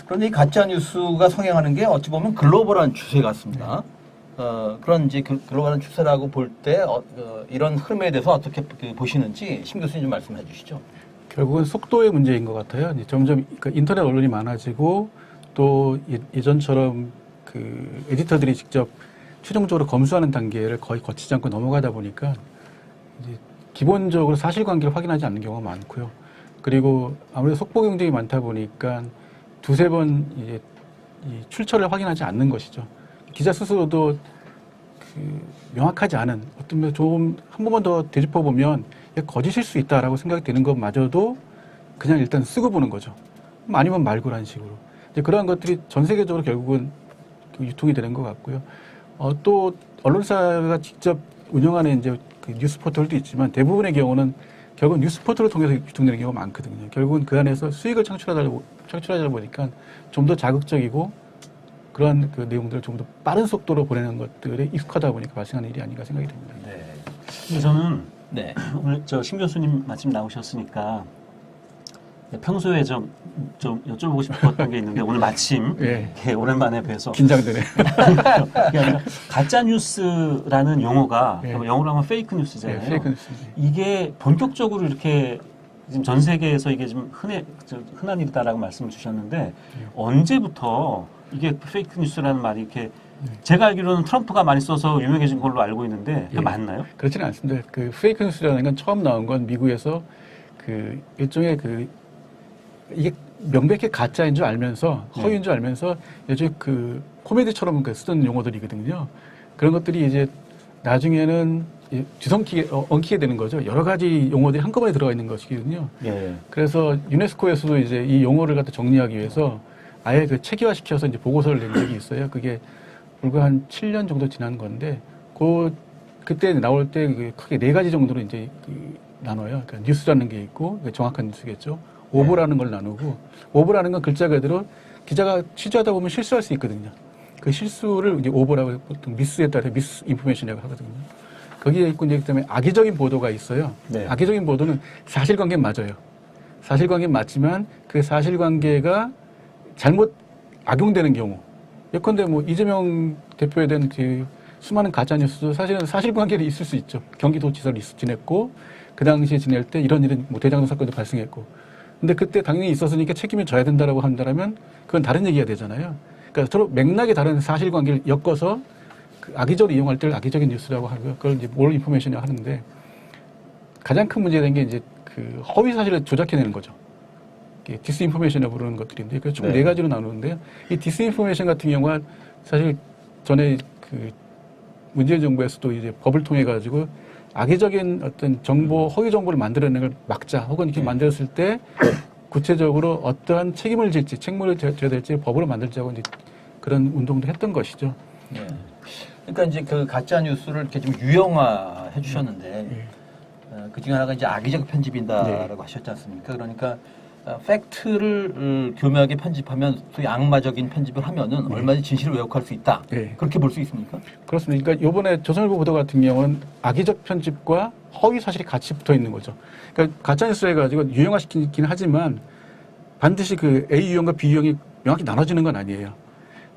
그런데 이 가짜 뉴스가 성행하는 게 어찌 보면 글로벌한 추세 같습니다. 그런 이제 글로벌한 추세라고 볼 때 이런 흐름에 대해서 어떻게 보시는지 심 교수님 좀 말씀해 주시죠. 결국은 속도의 문제인 것 같아요. 이제 점점 그러니까 인터넷 언론이 많아지고 또 예전처럼 그 에디터들이 직접 최종적으로 검수하는 단계를 거의 거치지 않고 넘어가다 보니까 이제 기본적으로 사실관계를 확인하지 않는 경우가 많고요. 그리고 아무래도 속보 경쟁이 많다 보니까 두세 번 이제 이 출처를 확인하지 않는 것이죠. 기자 스스로도 그 명확하지 않은 어떤 면 좀 한 번만 더 되짚어 보면 거짓일 수 있다라고 생각이 되는 것마저도 그냥 일단 쓰고 보는 거죠. 아니면 말고라는 식으로. 이제 그러한 것들이 전 세계적으로 결국은 유통이 되는 것 같고요. 또 언론사가 직접 운영하는 이제 그 뉴스 포털도 있지만 대부분의 경우는 결국 뉴스 포털을 통해서 유통되는 경우가 많거든요. 결국은 그 안에서 수익을 창출하다 보니까 좀 더 자극적이고 그런 그 내용들을 좀 더 빠른 속도로 보내는 것들에 익숙하다 보니까 발생하는 일이 아닌가 생각이 됩니다. 네. 근데 저는 오늘 심 교수님 마침 나오셨으니까 평소에 좀 여쭤보고 싶었던 게 있는데 오늘 마침 오랜만에 뵈서 긴장되네. 그게 아니라 가짜 뉴스라는 용어가 영어로 하면 페이크 뉴스잖아요. 페이크 뉴스. 이게 본격적으로 이렇게 지금 전 세계에서 이게 좀 흔한 일이다라고 말씀을 주셨는데 언제부터 이게 페이크 뉴스라는 말이 이렇게 제가 알기로는 트럼프가 많이 써서 유명해진 걸로 알고 있는데 그게 맞나요? 그렇지는 않습니다. 그 페이크 뉴스라는 건 처음 나온 건 미국에서 그 일종의 이게 명백히 가짜인 줄 알면서 허위인 줄 알면서 요즘 그 코미디처럼 쓰던 용어들이거든요. 그런 것들이 이제 나중에는 엉키게 되는 거죠. 여러 가지 용어들이 한꺼번에 들어가 있는 것이거든요. 그래서 유네스코에서도 이제 이 용어를 갖다 정리하기 위해서 아예 그 체계화시켜서 이제 보고서를 낸 적이 있어요. 그게 불과 한 7년 정도 지난 건데, 그때 나올 때 크게 4가지 정도로 이제 나눠요. 그러니까 뉴스라는 게 있고, 정확한 뉴스겠죠. 오보라는 걸 나누고, 오보라는 건 글자 그대로 기자가 취재하다 보면 실수할 수 있거든요. 그 실수를 이제 오보라고 보통 미스에 따라 미스 인포메이션이라고 하거든요. 거기에 있고 이제 그다음에 악의적인 보도가 있어요. 악의적인 보도는 사실관계는 맞아요. 사실관계는 맞지만 그 사실관계가 잘못 악용되는 경우. 예컨대 이재명 대표에 대한 그 수많은 가짜뉴스도 사실은 사실관계가 있을 수 있죠. 경기도지사를 지냈고, 그 당시에 지낼 때 이런 대장동 사건도 발생했고. 근데 그때 당연히 있었으니까 책임을 져야 된다라고 한다면 그건 다른 얘기가 되잖아요. 그러니까 서로 맥락이 다른 사실관계를 엮어서 그 악의적으로 이용할 때를 악의적인 뉴스라고 하고요. 그걸 이제 모럴 인포메이션이라고 하는데 가장 큰 문제가 된 게 이제 그 허위 사실을 조작해내는 거죠. 디스인포메이션이라고 부르는 것들인데, 그래서 총 4가지로 나누는데요. 이 디스인포메이션 같은 경우가 사실 전에 그 문재인 정부에서도 이제 법을 통해 가지고 악의적인 어떤 정보, 허위 정보를 만들어내는 걸 막자, 혹은 이렇게 만들었을 때 구체적으로 어떠한 책임을 질지, 책무를 져야 될지 법으로 만들자고 이제 그런 운동도 했던 것이죠. 그러니까 이제 그 가짜 뉴스를 이렇게 좀 유형화해 주셨는데, 그 중에 하나가 이제 악의적 편집이다라고 하셨지 않습니까? 그러니까 팩트를 교묘하게 편집하면 소위 악마적인 편집을 하면은 얼마든지 진실을 왜곡할 수 있다. 그렇게 볼 수 있습니까? 그렇습니다. 그러니까 이번에 조선일보 보도 같은 경우는 악의적 편집과 허위 사실이 같이 붙어 있는 거죠. 그러니까 가짜뉴스 해가지고 유형화시키긴 하지만 반드시 그 A 유형과 B 유형이 명확히 나눠지는 건 아니에요.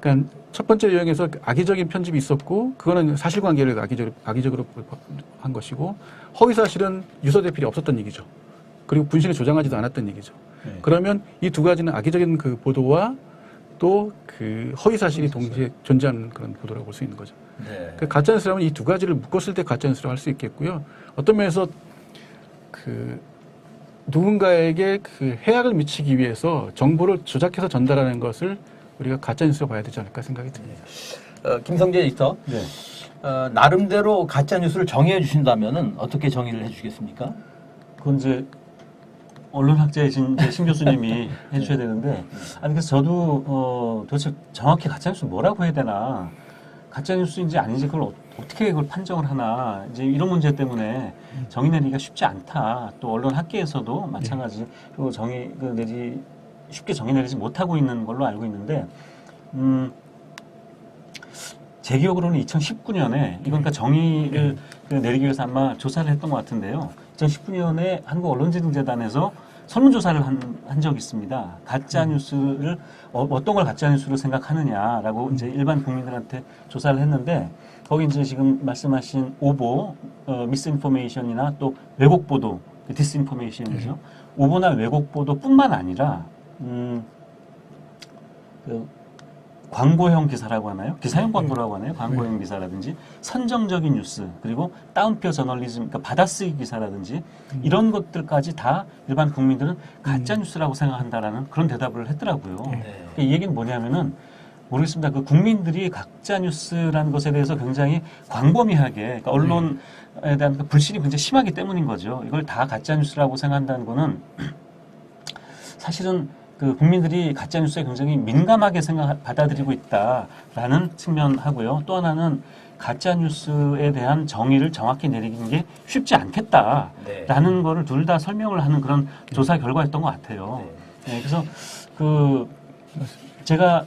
그러니까 첫 번째 유형에서 악의적인 편집이 있었고, 그거는 사실관계를 악의적으로 한 것이고, 허위 사실은 유서 대필이 없었던 얘기죠. 그리고 분실을 조장하지도 않았던 얘기죠. 그러면 이 2가지는 악의적인 그 보도와 또 그 허위 사실이 동시에 존재하는 그런 보도라고 볼 수 있는 거죠. 그 가짜뉴스라면 이 2가지를 묶었을 때 가짜뉴스라고 할 수 있겠고요. 어떤 면에서 그 누군가에게 그 해악을 미치기 위해서 정보를 조작해서 전달하는 것을 우리가 가짜뉴스로 봐야 되지 않을까 생각이 듭니다. 김성재 에디터, 나름대로 가짜뉴스를 정의해 주신다면은 어떻게 정의를 해주시겠습니까? 그건 이제 언론학자이신 심 교수님이 해주셔야 되는데, 아니 그래서 저도 도대체 정확히 가짜뉴스 뭐라고 해야 되나, 가짜뉴스인지 아닌지 그걸 어떻게 그걸 판정을 하나, 이제 이런 문제 때문에 정의 내리기가 쉽지 않다. 또 언론 학계에서도 마찬가지, 그리고 내지 쉽게 정의 내리지 못하고 있는 걸로 알고 있는데, 제 기억으로는 2019년에 이건 그러니까 정의를 내리기 위해서 아마 조사를 했던 것 같은데요. 2019년에 한국언론진흥재단에서 설문조사를 한 적이 있습니다. 가짜뉴스를, 어떤 걸 가짜뉴스로 생각하느냐라고 이제 일반 국민들한테 조사를 했는데, 거기 이제 지금 말씀하신 오보, 미스인포메이션이나 또 왜곡 보도, 디스인포메이션이죠. 오보나 왜곡 보도뿐만 아니라, 광고형 기사라고 하나요? 기사형 광고라고 하나요? 광고형 기사라든지 선정적인 뉴스, 그리고 따옴표 저널리즘, 그러니까 받아쓰기 기사라든지 이런 것들까지 다 일반 국민들은 가짜 뉴스라고 생각한다라는 그런 대답을 했더라고요. 그러니까 이 얘기는 뭐냐면은 모르겠습니다. 그 국민들이 가짜 뉴스라는 것에 대해서 굉장히 광범위하게, 그러니까 언론에 대한 그 불신이 굉장히 심하기 때문인 거죠. 이걸 다 가짜 뉴스라고 생각한다는 거는 사실은 그 국민들이 가짜 뉴스에 굉장히 민감하게 받아들이고 있다라는 측면하고요. 또 하나는 가짜 뉴스에 대한 정의를 정확히 내리는 게 쉽지 않겠다라는 거를 둘 다 설명을 하는 그런 조사 결과였던 것 같아요. 네, 그래서 그 제가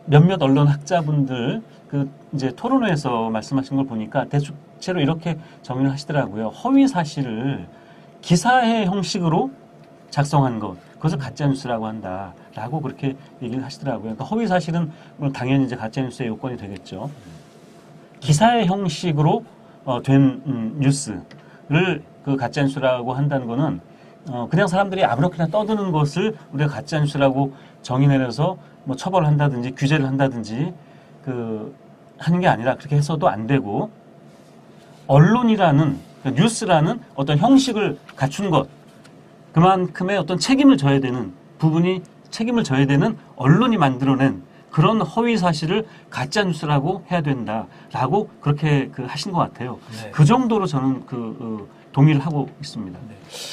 몇몇 언론 학자분들 그 이제 토론회에서 말씀하신 걸 보니까 대체로 이렇게 정의를 하시더라고요. 허위 사실을 기사의 형식으로 작성한 것, 그것을 가짜뉴스라고 한다라고 그렇게 얘기를 하시더라고요. 그러니까 허위 사실은 물론 당연히 이제 가짜뉴스의 요건이 되겠죠. 기사의 형식으로 된 뉴스를 그 가짜뉴스라고 한다는 거는 그냥 사람들이 아무렇게나 떠드는 것을 우리가 가짜뉴스라고 정의 내려서 뭐 처벌을 한다든지 규제를 한다든지 그 하는 게 아니라 그렇게 해서도 안 되고, 언론이라는 그러니까 뉴스라는 어떤 형식을 갖춘 것, 그만큼의 어떤 책임을 져야 되는 부분이, 책임을 져야 되는 언론이 만들어낸 그런 허위 사실을 가짜 뉴스라고 해야 된다라고 그렇게 하신 것 같아요. 네. 그 정도로 저는 동의를 하고 있습니다.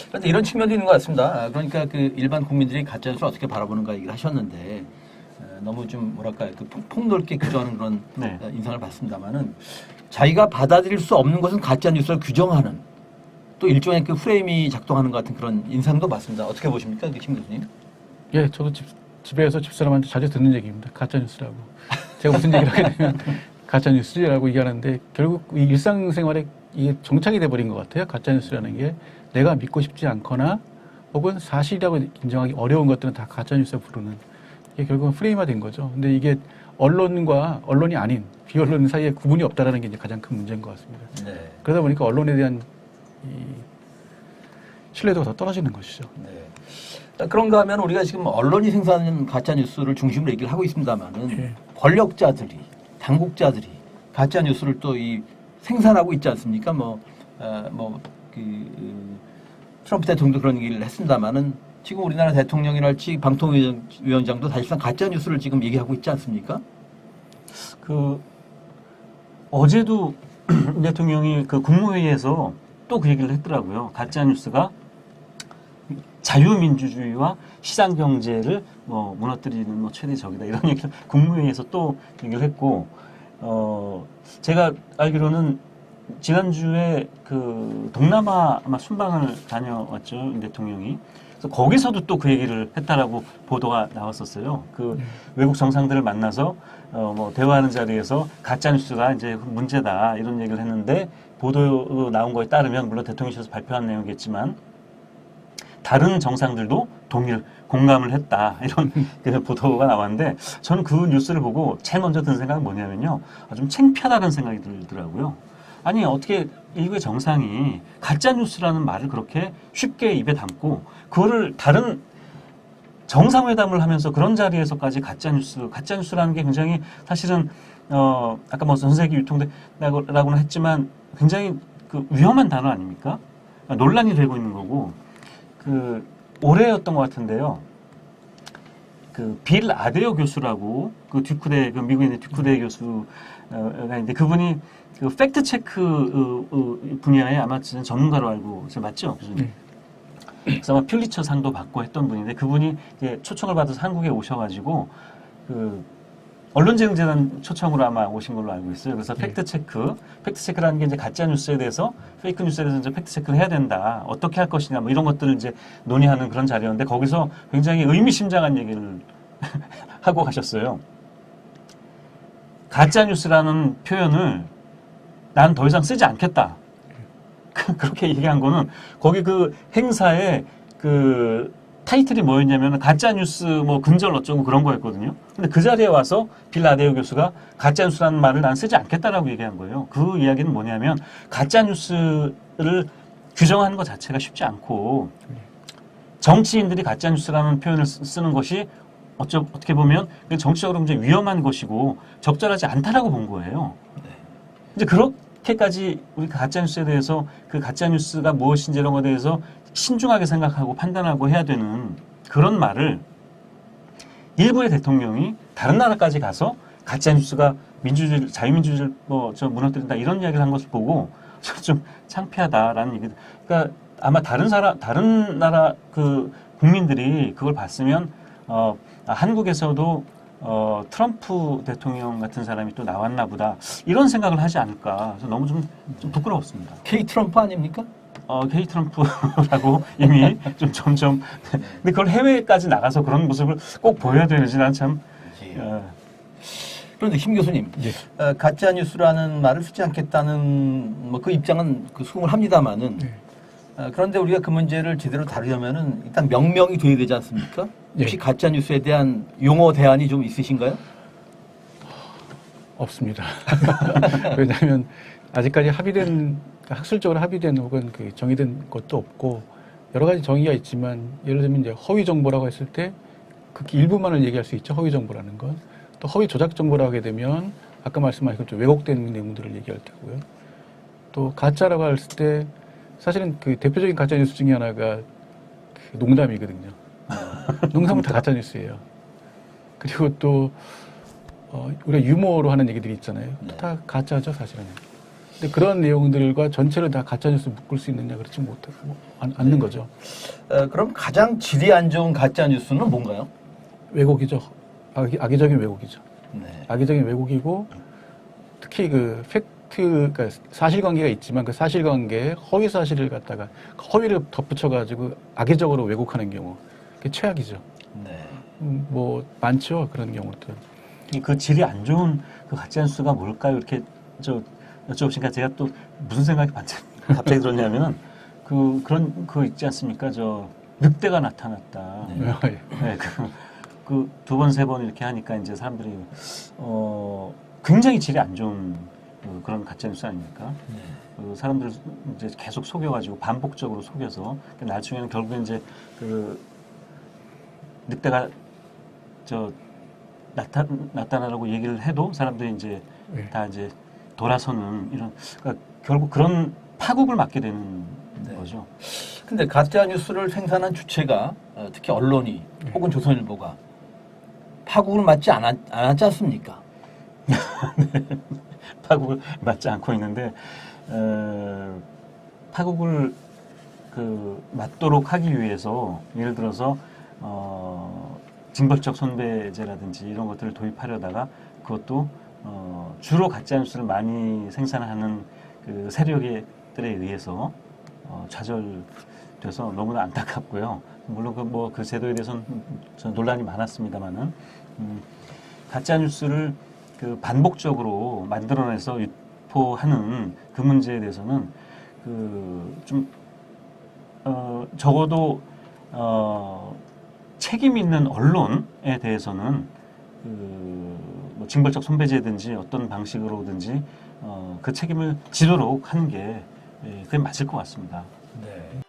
그런데 이런 측면도 있는 것 같습니다. 그러니까 그 일반 국민들이 가짜 뉴스를 어떻게 바라보는가 얘기를 하셨는데, 너무 좀 뭐랄까 그 폭넓게 규정하는 그런 네. 인상을 받습니다만은, 자기가 받아들일 수 없는 것은 가짜 뉴스를 규정하는 또 일종의 그 프레임이 작동하는 것 같은 그런 인상도 맞습니다. 어떻게 보십니까, 김 교수님? 예, 저도 집에서 집사람한테 자주 듣는 얘기입니다. 가짜 뉴스라고. 제가 무슨 얘기를 하게 되면 가짜 뉴스라고 얘기하는데, 결국 이 일상생활에 이게 정착이 돼버린 것 같아요. 가짜 뉴스라는 게 내가 믿고 싶지 않거나 혹은 사실이라고 인정하기 어려운 것들은 다 가짜 뉴스에 부르는, 이게 결국은 프레임화된 거죠. 근데 이게 언론과 언론이 아닌 비언론 사이에 구분이 없다라는 게 이제 가장 큰 문제인 것 같습니다. 네. 그러다 보니까 언론에 대한 이 신뢰도가 더 떨어지는 것이죠. 네. 그런가 하면 우리가 지금 언론이 생산하는 가짜 뉴스를 중심으로 얘기를 하고 있습니다만은, 네. 권력자들이, 당국자들이 가짜 뉴스를 또 생산하고 있지 않습니까? 트럼프 대통령도 그런 얘기를 했습니다만은, 지금 우리나라 대통령이랄지 방통위원장도 사실상 가짜 뉴스를 지금 얘기하고 있지 않습니까? 어제도 대통령이 그 국무회의에서 또 그 얘기를 했더라고요. 가짜 뉴스가 자유민주주의와 시장경제를 무너뜨리는 최대 적이다, 이런 얘기를 국무회의에서 또 얘기를 했고, 제가 알기로는 지난주에 그 동남아 아마 순방을 다녀왔죠, 윤 대통령이. 그래서 거기서도 또 그 얘기를 했다라고 보도가 나왔었어요. 외국 정상들을 만나서 대화하는 자리에서 가짜 뉴스가 이제 문제다, 이런 얘기를 했는데, 보도 나온 거에 따르면 물론 대통령실에서 발표한 내용이겠지만 다른 정상들도 공감을 했다, 이런 보도가 나왔는데, 저는 그 뉴스를 보고 제일 먼저 든 생각은 뭐냐면요, 좀 창피하다는 생각이 들더라고요. 아니, 어떻게 일국의 정상이 가짜 뉴스라는 말을 그렇게 쉽게 입에 담고, 그거를 다른 정상회담을 하면서 그런 자리에서까지 가짜 뉴스라는 게 굉장히 사실은 아까 전 세계 유통되라고는 했지만 굉장히 위험한 단어 아닙니까? 논란이 되고 있는 거고, 올해였던 것 같은데요. 빌 아데어 교수라고 듀크대, 미국에 있는 듀크대 교수가 있는데, 그분이 팩트 체크 분야에 아마 전문가로 알고 맞죠, 교수님? 그래서 아마 퓰리처 상도 받고 했던 분인데, 그분이 이제 초청을 받아서 한국에 오셔가지고 언론재능재단 초청으로 아마 오신 걸로 알고 있어요. 그래서 팩트체크라는 게 이제 가짜 뉴스에 대해서, 페이크 뉴스에 대해서 이제 팩트체크를 해야 된다, 어떻게 할 것이냐, 이런 것들을 이제 논의하는 그런 자리였는데, 거기서 굉장히 의미심장한 얘기를 하고 가셨어요. 가짜 뉴스라는 표현을 난 더 이상 쓰지 않겠다. 그렇게 얘기한 거는 거기 그 행사에 그 타이틀이 뭐였냐면 가짜 뉴스 뭐 근절 어쩌고 그런 거였거든요. 근데 그 자리에 와서 빌 나데오 교수가 가짜 뉴스라는 말을 난 쓰지 않겠다라고 얘기한 거예요. 그 이야기는 뭐냐면 가짜 뉴스를 규정하는 것 자체가 쉽지 않고 정치인들이 가짜 뉴스라는 표현을 쓰는 것이 어떻게 보면 정치적으로 굉장히 위험한 것이고 적절하지 않다라고 본 거예요. 이제 그렇게까지 우리 가짜 뉴스에 대해서 그 가짜 뉴스가 무엇인지 이런 것에 대해서 신중하게 생각하고 판단하고 해야 되는 그런 말을 일부의 대통령이 다른 나라까지 가서 가짜 뉴스가 민주주의, 자유민주주의를 무너뜨린다 이런 이야기를 한 것을 보고 좀 창피하다라는 얘기. 그러니까 아마 다른 나라 그 국민들이 그걸 봤으면 한국에서도 트럼프 대통령 같은 사람이 또 나왔나 보다 이런 생각을 하지 않을까. 그래서 너무 좀 부끄러웠습니다. K 트럼프 아닙니까? K 트럼프라고 이미 좀 점점. 근데 그걸 해외까지 나가서 그런 모습을 꼭 보여야 되는지 난 참. 그런데 김 교수님, 가짜 뉴스라는 말을 쓰지 않겠다는 뭐 그 입장은 그 수긍을 합니다만은 그런데 우리가 그 문제를 제대로 다루려면은 일단 명명이 돼야 되지 않습니까? 혹시 가짜 뉴스에 대한 용어 대안이 좀 있으신가요? 없습니다. 왜냐하면 아직까지 학술적으로 합의된 혹은 그 정의된 것도 없고 여러 가지 정의가 있지만 예를 들면 이제 허위 정보라고 했을 때 극히 일부만을 얘기할 수 있죠. 허위 정보라는 건. 또 허위 조작 정보라고 하게 되면 아까 말씀하신 것처럼 왜곡된 내용들을 얘기할 테고요. 또 가짜라고 했을 때 사실은 그 대표적인 가짜 뉴스 중에 하나가 그 농담이거든요. 농담은 다 가짜 뉴스예요. 그리고 또 우리가 유머로 하는 얘기들이 있잖아요. 다 가짜죠, 사실은. 근데 그런 내용들과 전체를 다 가짜 뉴스 묶을 수 있느냐 그렇지 못하고 않는 거죠. 그럼 가장 질이 안 좋은 가짜 뉴스는 뭔가요? 왜곡이죠. 악의적인 왜곡이죠. 네. 악의적인 왜곡이고 특히 그 그러니까 사실관계가 있지만 그 사실관계에 허위 사실을 갖다가 허위를 덧붙여가지고 악의적으로 왜곡하는 경우 그게 최악이죠. 네. 뭐 많죠 그런 경우들. 그 질이 안 좋은 그 가짜 뉴스가 뭘까요? 이렇게 여쭤보시니까 제가 또 무슨 생각이 갑자기 들었냐면은 그런 거 있지 않습니까? 늑대가 나타났다. 네. 네, 그 두 번, 세 번 이렇게 하니까 이제 사람들이 굉장히 질이 안 좋은 그런 가짜 뉴스 아닙니까? 그 사람들을 이제 계속 속여가지고 반복적으로 속여서 나중에는 결국엔 이제 그 늑대가 나타나라고 얘기를 해도 사람들이 이제 다 이제 돌아서는 이런 그러니까 결국 그런 파국을 맞게 되는 거죠. 근데 가짜 뉴스를 생산한 주체가 특히 언론이 혹은 조선일보가 파국을 맞지 않았지 않습니까? 네. 파국을 맞지 않고 있는데 파국을 맞도록 하기 위해서 예를 들어서 징벌적 손배제라든지 이런 것들을 도입하려다가 그것도 주로 가짜 뉴스를 많이 생산하는 그 세력들에 의해서 좌절돼서 너무나 안타깝고요. 물론 그 제도에 대해서는 논란이 많았습니다만은 가짜 뉴스를 반복적으로 만들어내서 유포하는 그 문제에 대해서는 적어도 책임 있는 언론에 대해서는 뭐 징벌적 손배제든지 어떤 방식으로든지 그 책임을 지도록 하는 게 그게 맞을 것 같습니다. 네.